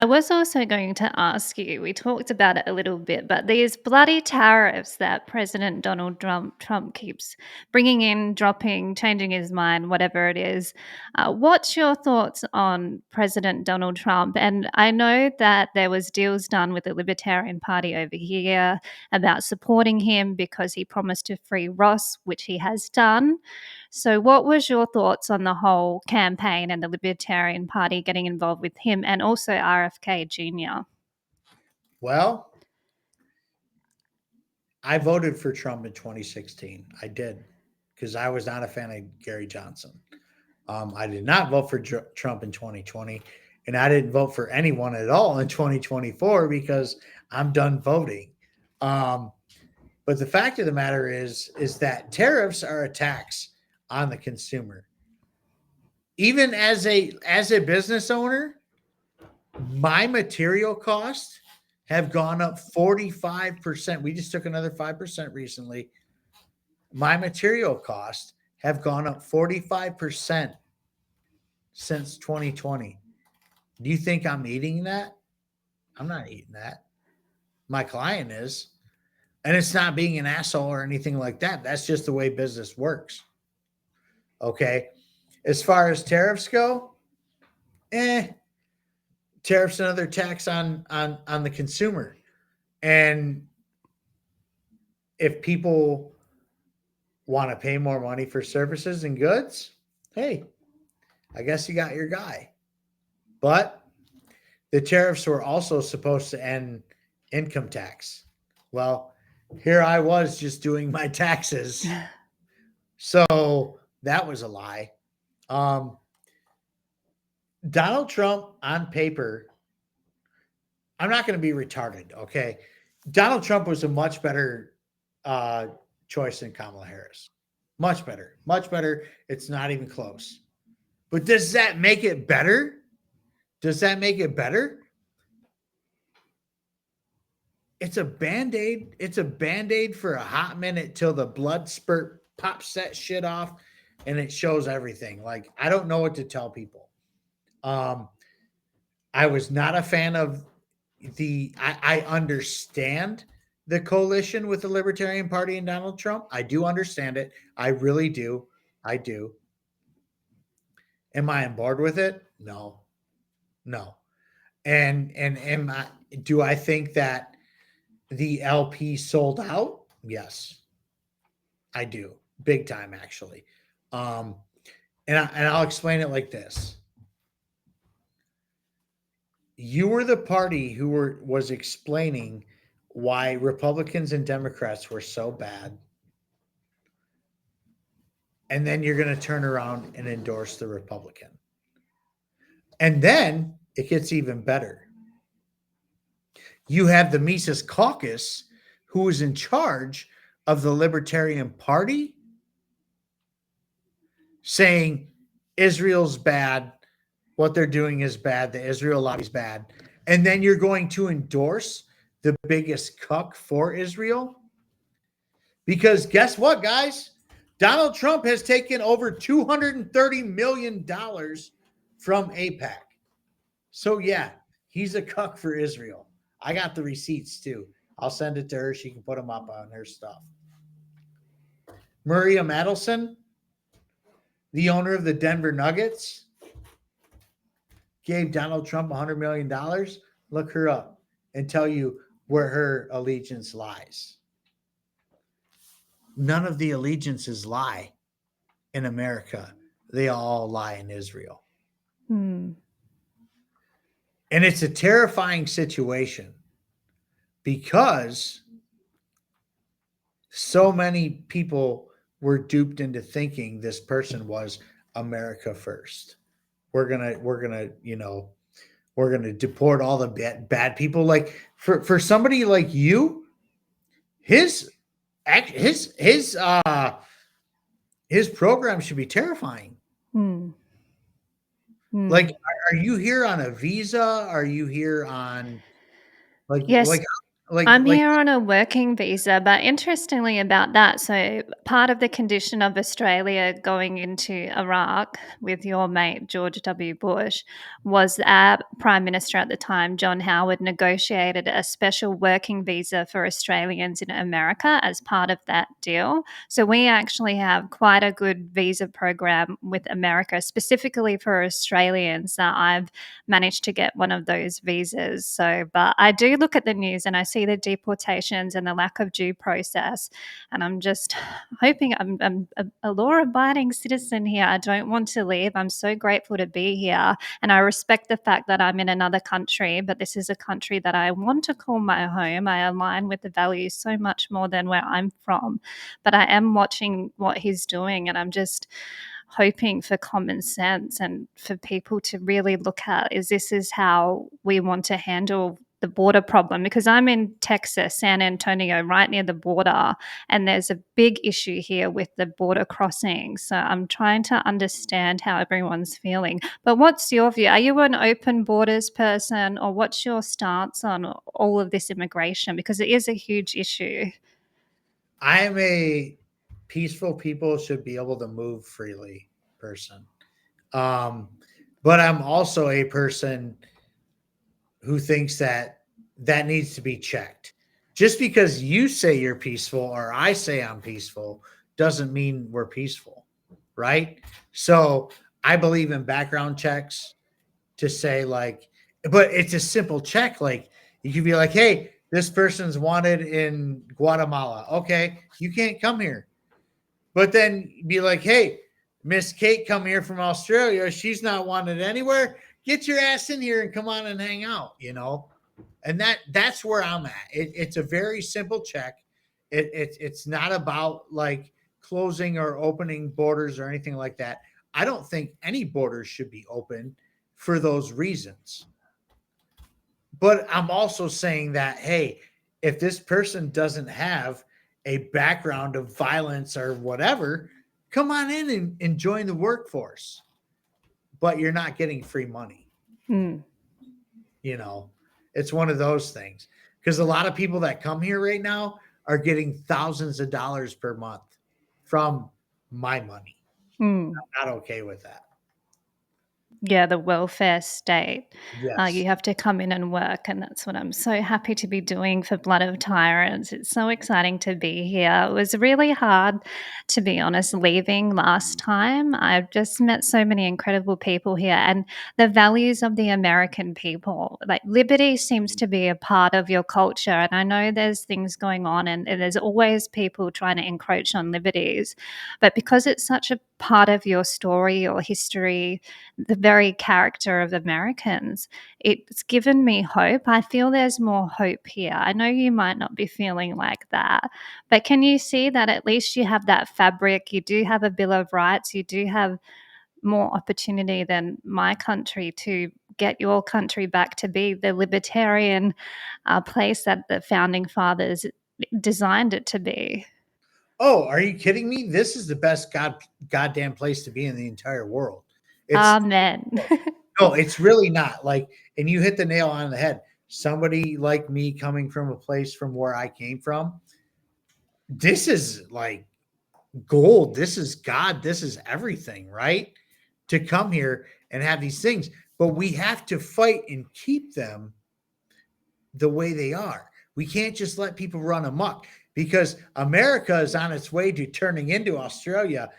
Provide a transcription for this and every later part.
I was also going to ask you, we talked about it a little bit, but these bloody tariffs that President Donald Trump keeps bringing in, dropping, changing his mind, whatever it is. What's your thoughts on President Donald Trump? And I know that there was deals done with the Libertarian Party over here about supporting him because he promised to free Ross, which he has done. So, what was your thoughts on the whole campaign and the Libertarian Party getting involved with him and also RFK Jr.? Well, I voted for Trump in 2016. I did because I was not a fan of Gary Johnson. I did not vote for Trump in 2020, and I didn't vote for anyone at all in 2024 because I'm done voting. But the fact of the matter is that tariffs are a tax on the consumer. Even as a business owner, my material costs have gone up 45%. We just took another 5% recently. My material costs have gone up 45% since 2020. Do you think I'm eating that? I'm not eating that. My client is. And it's not being an asshole or anything like that. That's just the way business works. Okay. As far as tariffs go, tariffs another tax on the consumer. And if people want to pay more money for services and goods, hey, I guess you got your guy. But the tariffs were also supposed to end income tax. Well, here I was just doing my taxes. So that was a lie. Donald Trump on paper, I'm not going to be retarded, okay? Donald Trump was a much better choice than Kamala Harris. Much better. Much better. It's not even close. But does that make it better? Does that make it better? It's a Band-Aid. It's a Band-Aid for a hot minute till the blood spurt pops that shit off and it shows everything. Like, I don't know what to tell people. I was not a fan of I understand the coalition with the Libertarian Party and Donald Trump. I do understand it. I really do. I do. Am I on board with it? No. No. And am I, do I think that the LP sold out? Yes. I do. Big time, actually. And I'll explain it like this. You were the party who was explaining why Republicans and Democrats were so bad. And then you're going to turn around and endorse the Republican. And then it gets even better. You have the Mises Caucus, who is in charge of the Libertarian Party, saying Israel's bad, what they're doing is bad, the Israel lobby's bad. And then you're going to endorse the biggest cuck for Israel? Because guess what, guys? Donald Trump has taken over $230 million from AIPAC. So, yeah, he's a cuck for Israel. I got the receipts, too. I'll send it to her. She can put them up on her stuff. Maria Madelson, the owner of the Denver Nuggets, gave Donald Trump $100 million. Look her up and tell you where her allegiance lies. None of the allegiances lie in America. They all lie in Israel. And it's a terrifying situation because so many people were duped into thinking this person was America first. We're gonna, we're gonna deport all the bad people. Like for somebody like you, his program should be terrifying. Like, are you here on a visa? Are you here on Yes. I'm like here on a working visa, but interestingly about that, so part of the condition of Australia going into Iraq with your mate George W. Bush was our Prime Minister at the time, John Howard, negotiated a special working visa for Australians in America as part of that deal. So we actually have quite a good visa program with America, specifically for Australians. That I've managed to get one of those visas. So, but I do look at the news and I see the deportations and the lack of due process. And I'm just hoping I'm a law abiding citizen here. I don't want to leave. I'm so grateful to be here. And I respect the fact that I'm in another country, but this is a country that I want to call my home. I align with the values so much more than where I'm from. But I am watching what he's doing and I'm just hoping for common sense and for people to really look at is this is how we want to handle the border problem, because I'm in Texas, San Antonio, right near the border, and there's a big issue here with the border crossing. So I'm trying to understand how everyone's feeling. But what's your view? Are you an open borders person, or what's your stance on all of this immigration? Because it is a huge issue. I am a peaceful people should be able to move freely person. Um, but I'm also a person who thinks that that needs to be checked. Just because you say you're peaceful or I say I'm peaceful doesn't mean we're peaceful, right? So I believe in background checks to say, like, but it's a simple check. Like, you could be like, hey, this person's wanted in Guatemala. Okay, you can't come here. But then be like, hey, Miss Kate come here from Australia. She's not wanted anywhere. Get your ass in here and come on and hang out, And that's where I'm at. It's a very simple check. It's not about like closing or opening borders or anything like that. I don't think any borders should be open for those reasons. But I'm also saying that, hey, if this person doesn't have a background of violence or whatever, come on in and join the workforce. But you're not getting free money. Mm. You know, it's one of those things. Because a lot of people that come here right now are getting thousands of dollars per month from my money. Mm. I'm not okay with that. Yeah, the welfare state. You Yes. have to come in and work, and that's what I'm so happy to be doing for Blood of Tyrants. It's so exciting to be here. It was really hard, to be honest, leaving last time. I've just met so many incredible people here, and the values of the American people, like liberty, seems to be a part of your culture. And I know there's things going on, and there's always people trying to encroach on liberties, but because it's such a part of your story or history, the very character of Americans, it's given me hope. I feel there's more hope here. I know you might not be feeling like that, but can you see that at least you have that fabric? You do have a Bill of Rights. You do have more opportunity than my country to get your country back to be the libertarian place that the founding fathers designed it to be. Oh, are you kidding me? This is the best goddamn place to be in the entire world. It's Amen. no, it's really not. Like, and you hit the nail on the head. Somebody like me coming from a place from where I came from, this is like gold. This is God. This is everything, right? To come here and have these things. But we have to fight and keep them the way they are. We can't just let people run amok because America is on its way to turning into Australia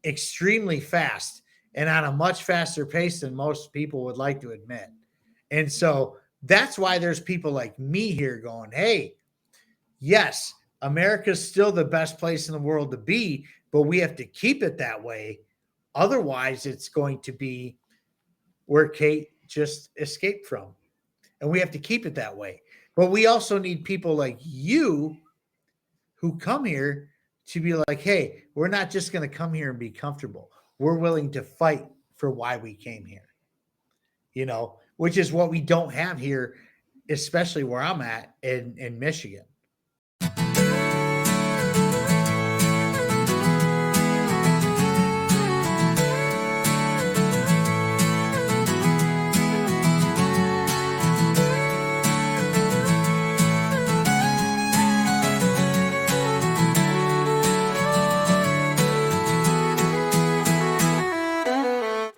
extremely fast and on a much faster pace than most people would like to admit. And so that's why there's people like me here going, hey, yes, America's still the best place in the world to be, but we have to keep it that way. Otherwise, it's going to be where Kate just escaped from. And we have to keep it that way. But we also need people like you who come here to be like, hey, we're not just going to come here and be comfortable. We're willing to fight for why we came here, which is what we don't have here, especially where I'm at in Michigan.